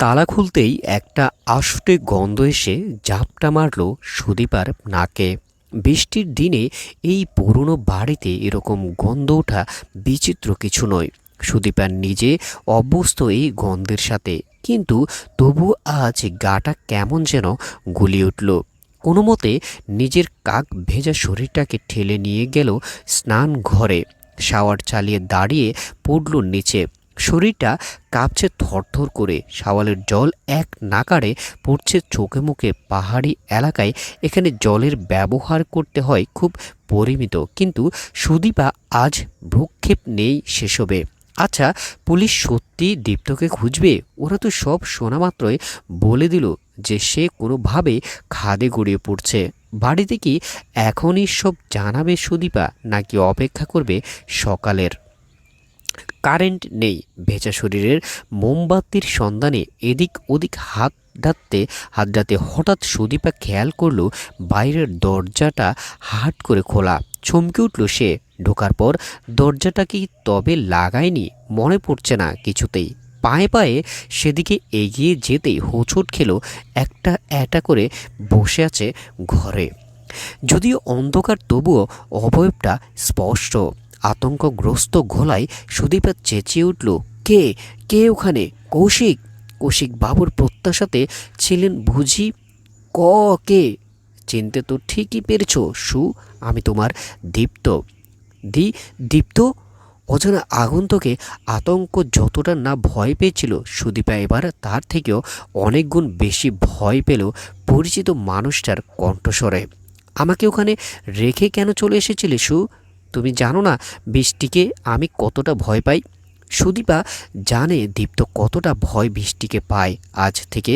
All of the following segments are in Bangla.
তালা খুলতেই একটা আষ্টে গন্ধ এসে ঝাপটা মারল সুদীপার নাকে। বৃষ্টির দিনে এই পুরনো বাড়িতে এরকম গন্ধ ওঠা বিচিত্র কিছু নয়। সুদীপার নিজে অভ্যস্ত এই গন্ধের সাথে, কিন্তু তবু আজ গাটা কেমন যেন গুলিয়ে উঠল। কোনো মতে নিজের কাক ভেজা শরীরটাকে ঠেলে নিয়ে গেল স্নান ঘরে। শাওয়ার চালিয়ে দাঁড়িয়ে পড়ল নিচে। শরীরটা কাঁপছে থরথর করে। শাওয়ালের জল এক নাগাড়ে পড়ছে চোখে মুখে। পাহাড়ি এলাকায় এখানে জলের ব্যবহার করতে হয় খুব পরিমিত, কিন্তু সুদীপা আজ ভ্রুক্ষেপ নেই সেসবে। আচ্ছা, পুলিশ সত্যি দীপ্তকে খুঁজবে? ওরা তো সব শোনা মাত্রই বলে দিল যে সে কোনোভাবে খাদে গড়িয়ে পড়ছে। বাড়িতে কি এখনই সব জানাবে সুদীপা, নাকি অপেক্ষা করবে সকালের? কারেন্ট নেই, ভেজা শরীরের মোমবাতির সন্ধানে এদিক ওদিক হাত ডাতে হঠাৎ সুদীপা খেয়াল করলো বাইরের দরজাটা হাট করে খোলা। চমকে উঠল সে। ঢোকার পর দরজাটা কি তবে লাগায়নি? মনে পড়ছে না কিছুতেই। পায়ে পায়ে সেদিকে এগিয়ে যেতেই হোঁচট খেলো একটা অ্যাটা করে বসে আছে ঘরে। যদিও অন্ধকার, তবুও অবয়বটা স্পষ্ট। আতঙ্কগ্রস্ত গলায় সুদীপা চেঁচিয়ে উঠল, কে? কে ওখানে? কৌশিক? কৌশিক বাবুর প্রত্যাশাতে ছিলেন বুঝি? ক কে? চিনতে তো ঠিকই পেরেছ সু, আমি তোমার দীপ্ত। দীপ্ত? অজানা আগন্তুকে আতঙ্ক যতটা না ভয় পেয়েছিল সুদীপা, এবার তার থেকেও অনেক গুণ বেশি ভয় পেল পরিচিত মানুষটার কণ্ঠস্বরে। আমাকে ওখানে রেখে কেন চলে এসেছিলে সু? তুমি জানো না বৃষ্টিকে আমি কতটা ভয় পাই? সুদীপা জানে দীপ্ত কতটা ভয় বৃষ্টিকে পায়। আজ থেকে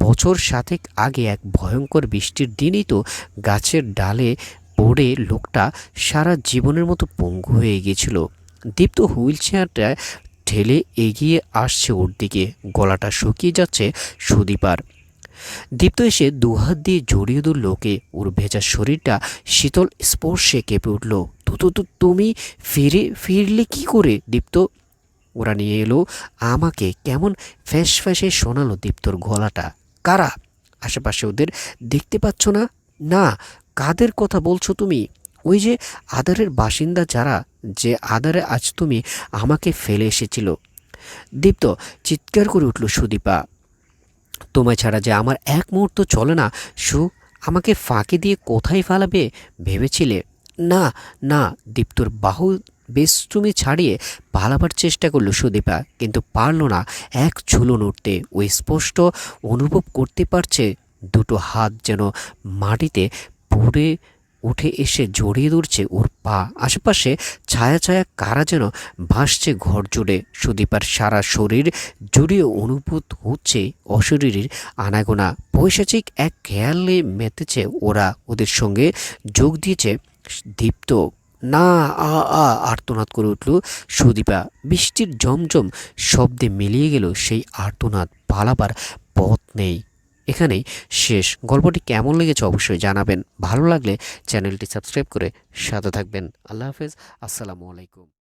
বছর 7 আগে এক ভয়ঙ্কর বৃষ্টির দিনই তো গাছের ডালে পড়ে লোকটা সারা জীবনের মতো পঙ্গু হয়ে গিয়েছিল। দীপ্ত হুইল চেয়ারটা ঠেলে এগিয়ে আসছে ওর দিকে। গলাটা শুকিয়ে যাচ্ছে সুদীপার। দীপ্ত এসে দুহাত দিয়ে জড়িয়ে ধরল ওকে। ওর ভেজা শরীরটা শীতল স্পর্শে কেঁপে উঠল। তুমি ফিরলে কি করে দীপ্ত? ওরা নিয়ে এলো আমাকে। কেমন ফ্যাঁস ফ্যাঁসে শোনালো দীপ্তর গলাটা। কারা? আশেপাশে ওদের দেখতে পাচ্ছ না? না। কাদের কথা বলছো তুমি? ওই যে আদারের বাসিন্দা যারা, যে আদারে আজ তুমি আমাকে ফেলে এসেছিল। দীপ্ত চিৎকার করে উঠল সুদীপা। তোমায় ছাড়া যে আমার এক মুহূর্ত চলে না সু। আমাকে ফাঁকি দিয়ে কোথায় ফালাবে ভেবেছিলে? না না। দীপ্তর বাহু বেষ্টনী ছাড়িয়ে পালাবার চেষ্টা করলো সুদীপা, কিন্তু পারল না এক ঝুলো নড়তে। ওই স্পষ্ট অনুভব করতে পারছে দুটো হাত যেন মাটিতে পড়ে উঠে এসে জড়িয়ে ধরছে ওর পা। আশেপাশে ছায়া ছায়া কারা যেন ভাসছে ঘর জুড়ে। সুদীপার সারা শরীর জুড়িয়ে অনুভূত হচ্ছে অশরীরীর আনাগোনা। পৈশাচিক এক খেয়ালে মেতেছে ওরা। ওদের সঙ্গে যোগ দিয়েছে দীপ্ত। না! আ আ আর্তনাদ করে উঠল সুদীপা। বৃষ্টির জমজম শব্দে মিলিয়ে গেল সেই আর্তনাদ। পালাবার পথ নেই। এখানেই শেষ। গল্পটি কেমন লেগেছে অবশ্যই জানাবেন। ভালো লাগলে চ্যানেলটি সাবস্ক্রাইব করে সাথে থাকবেন। আল্লাহ হাফেজ। আসসালামু আলাইকুম।